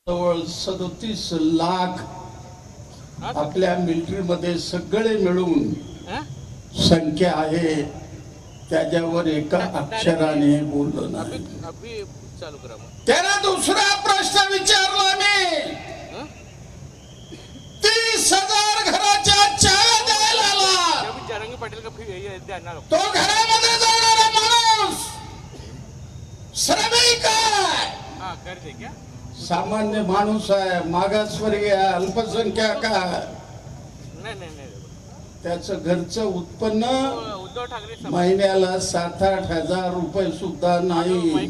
जवळ 37 लाख आपल्या मिलिटरीमध्ये सगळे मिळून संख्या आहे. त्याच्यावर एका अक्षराने बोललो नाही. त्याला दुसरा प्रश्न विचारला मी, 30,000 घराच्या चाव्या द्यायला आला, तो घरामध्ये जाणारा माणूस श्रमिक आहे, सामान्य माणूस आहे, मागासवर्गीय आहे, अल्पसंख्याक आहे. त्याचं घरचं उत्पन्न महिन्याला 7-8 हजार रुपये सुद्धा नाही.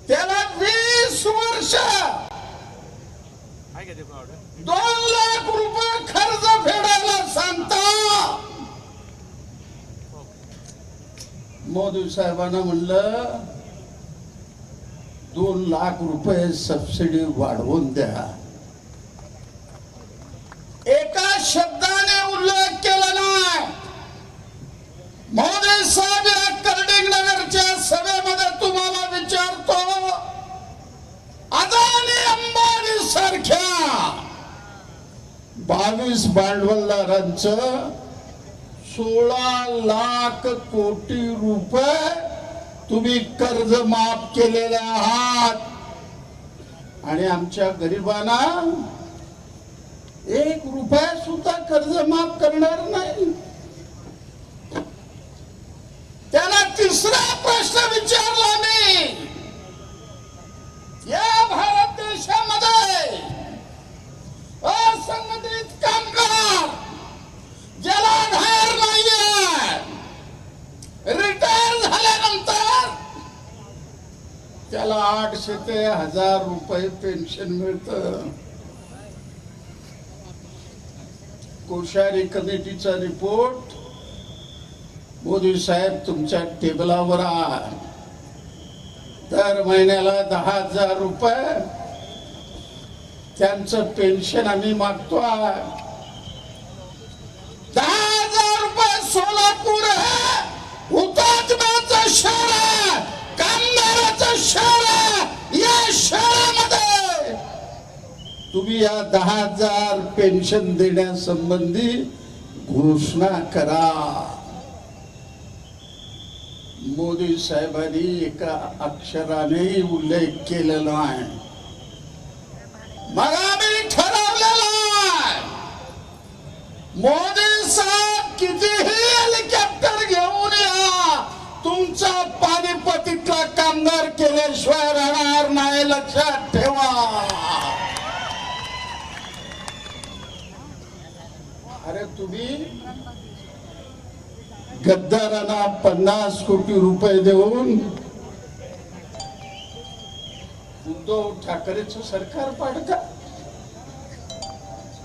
त्याला 20 वर्ष 2 लाख रुपये कर्ज फेडायला सांगता. मोदी साहेबांना म्हणलं 2 लाख रुपये सबसिडी वाढवून द्या. एका शब्दाने उल्लेख केला नाही. मोदी साहेब या कर्डिंग नगरच्या सभेमध्ये तुम्हाला विचारतो, अदानी अंबानी सारख्या 22 भांडवलदारांचं 16 लाख कोटी रुपये तुम्ही कर्ज माफ केलेले आहात आणि आमच्या गरिबांना 1 रुपया सुद्धा कर्ज माफ करणार नाही. त्याला तिसरा प्रश्न विचारला मी, या भारत देशामध्ये असंघटित कामगार ज्याला आधार नाहीये, रिटायर झाल्यानंतर त्याला 800 ते 1000 रुपये पेन्शन मिळतं. कोश्यारी कमिटीचा रिपोर्ट मोदी साहेब तुमच्या टेबलावर आहे. दर महिन्याला 10,000 रुपये त्यांचं पेन्शन आम्ही मागतोय. 10,000 रुपये सोलापूर आहे, हुतात्म्याचं शहर आहे, कामगाराचं शहर आहे. या शहरामध्ये तुम्ही या 10,000 पेन्शन देण्यासंबंधी घोषणा करा. मोदी साहेबांनी एका अक्षराने उल्लेख केलेला आहे. मग आम्ही ठरवलेलं आहे, मोदी साहेब कितीही हेलिकॉप्टर घेऊन या, तुमचा पानिपतीतला कामगार केल्याशिवाय राहणार नाही, लक्षात ठेवा. अरे तुम्ही गद्दारांना 50 कोटी रुपये देऊन उद्धव ठाकरेचं सरकार पाडता.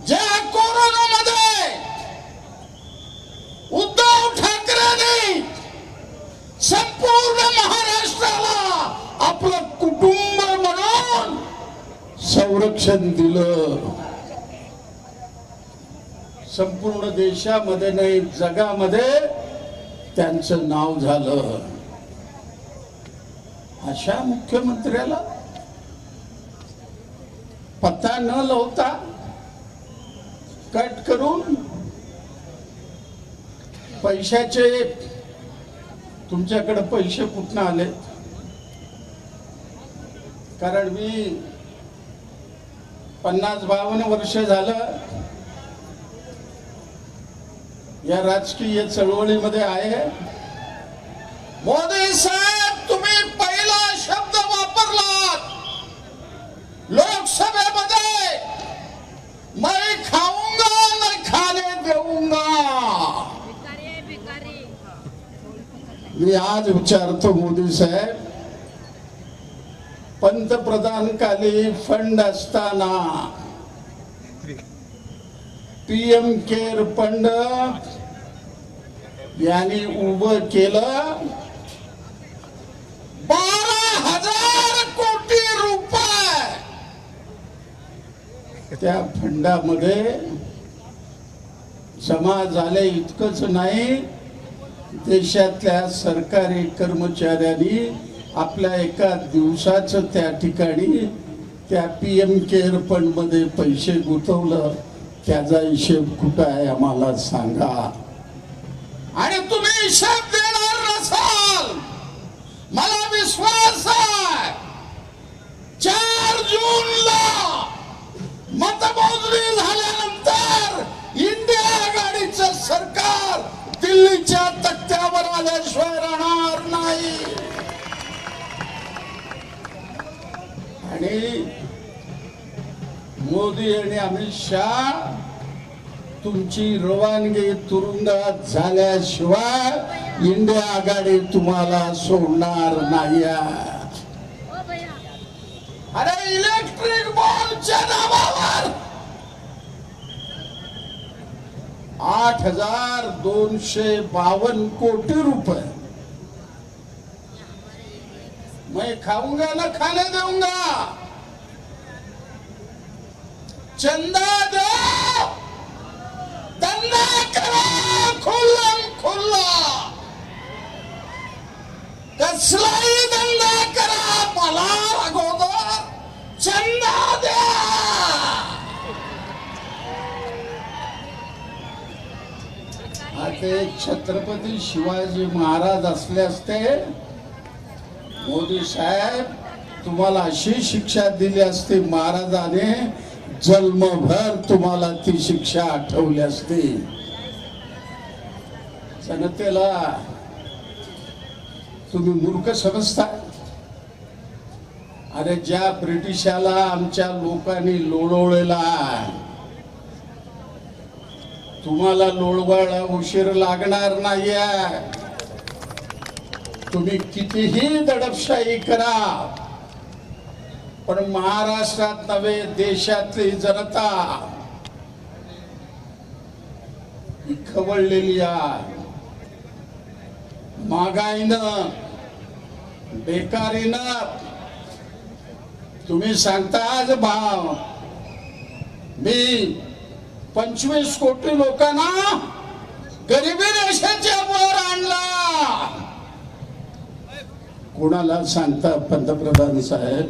ज्या कोरोनामध्ये उद्धव ठाकरेंनी संपूर्ण महाराष्ट्राला आपलं कुटुंब म्हणून संरक्षण दिलं, संपूर्ण देशामध्ये नाही जगामध्ये त्यांचं नाव झालं. अशा मुख्यमंत्र्याला पत्ता न लावता कट करून पैशाचे, तुमच्याकडे पैसे कुठनं आले? कारण मी 50-52 वर्ष झालं या राजकीय चळवळीमध्ये आहे. मोदी साहेब, तुम्ही पहिला शब्द वापरलात लोकसभेमध्ये, मैं खाऊंगा मैं खाने देऊंगा. मी आज विचारतो मोदी साहेब, पंतप्रधानकाली फंड असताना पीएम केअर फंड यांनी उभं केलं 12,000 कोटी रुपये. त्या फंडामध्ये जमा झाले. इतकंच नाही, देशातल्या सरकारी कर्मचाऱ्यांनी आपल्या एका दिवसाचं त्या ठिकाणी त्या PM केअर फंड मध्ये पैसे गुंतवलं, त्याचा हिशेब कुठं आहे आम्हाला सांगा. आणि तुम्ही हिशेब देणार नसाल, मला विश्वास आहे 4 जूनला मतमोजणी झाल्यानंतर इंडिया आघाडीचं सरकार दिल्लीच्या तख्त्यावर आल्याशिवाय राहणार नाही. आणि मोदी आणि अमित शहा तुमची रवानगी तुरुंगात झाल्याशिवाय इंडिया आघाडी तुम्हाला सोडणार नाही. अरे इलेक्ट्रिक बॉलच्या नावावर 8,252 कोटी रुपये मैं खाऊंगा ना खाने दूंगा. चंदा दो, धंदा करा खुल्लम खुल्ला, कसलाही धंदा करा, मला अगोदर चंदा द्या. आता छत्रपती शिवाजी महाराज असले असते, मोदी साहेब तुम्हाला अशी शिक्षा दिली असती, महाराजाने जन्मभर तुम्हाला ती शिक्षा आठवली असती. जनतेला तुम्ही मूर्ख समजता. अरे ज्या ब्रिटिशाला आमच्या लोकांनी लोळवलेला, तुम्हाला लोळवायला उशीर लागणार नाहीये. तुम्ही कितीही दडपशाही करा, पण महाराष्ट्रात नव्हे देशातली जनता ही खवळलेली आहे. महागाईनं, बेकारीनं. तुम्ही सांगता आज भाव, मी 25 कोटी लोकांना गरिबी रेषेच्या वर आणला. कोणाला सांगता पंतप्रधान साहेब?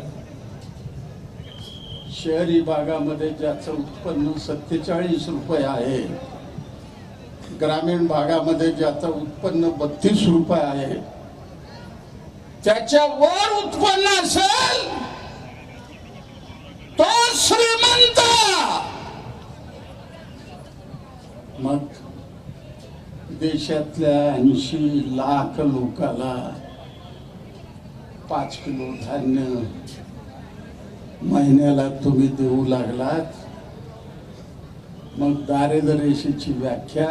शहरी भागामध्ये ज्याचं उत्पन्न 47 रुपये आहे, ग्रामीण भागामध्ये ज्याचं उत्पन्न 32 रुपये आहे, त्याच्या वर उत्पन्न असेल तो श्रीमंत. मग देशातल्या 80 लाख लोकांना 5 किलो धान्य महिन्याला तुम्ही देऊ लागलात. मग दारिद्र्य रेषेची व्याख्या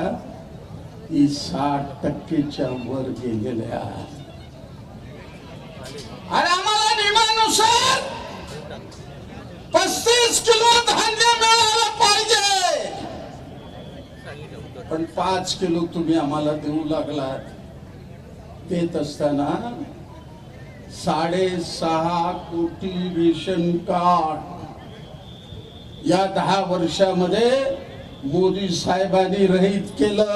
ही 60% वर गेलेली आहे. आणि आम्हाला नियमानुसार 35 किलो धान्य मिळालं पाहिजे, पण 5 किलो तुम्ही आम्हाला देऊ लागलात. देत असताना 6.5 कोटी रेशन कार्ड या 10 वर्षामध्ये मोदी साहेबांनी रहित केलं.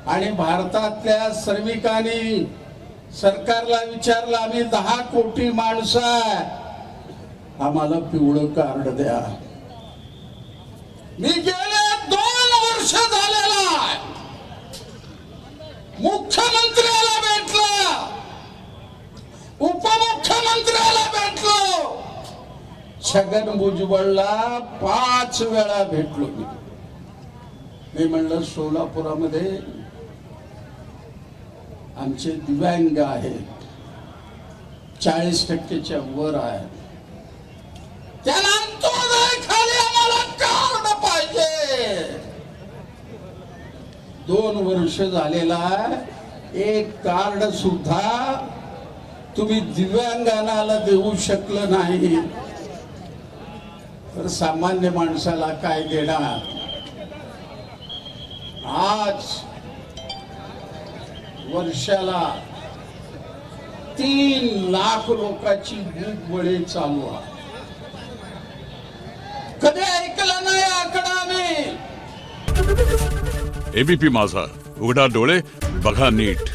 आणि भारतातल्या श्रमिकांनी सरकारला विचारलं, आम्ही 10 कोटी माणसं आहे, आम्हाला पिवळं कार्ड द्या. मी गेले 2 वर्ष झालेला आहे, मुख्यमंत्र्याला भेटला, उपमुख्यमंत्र्याला भेटलो, छगन भुजबळला 5 वेळा भेटलो. मी म्हणलं सोलापुरामध्ये आमचे दिव्यांग आहेत, 40%च्या वर आहे, त्याला खाली आम्हाला कार्ड पाहिजे. 2 वर्ष झालेला एक कार्ड सुद्धा तुम्ही दिव्यांगांना देऊ शकलं नाही, तर सामान्य माणसाला काय देणार? आज वर्षाला 3 लाख लोकांची भूकबळी चालू आहे. कधी ऐकलं नाही आकडा आम्ही. एबीपी माझा, उघडा डोळे बघा नीट.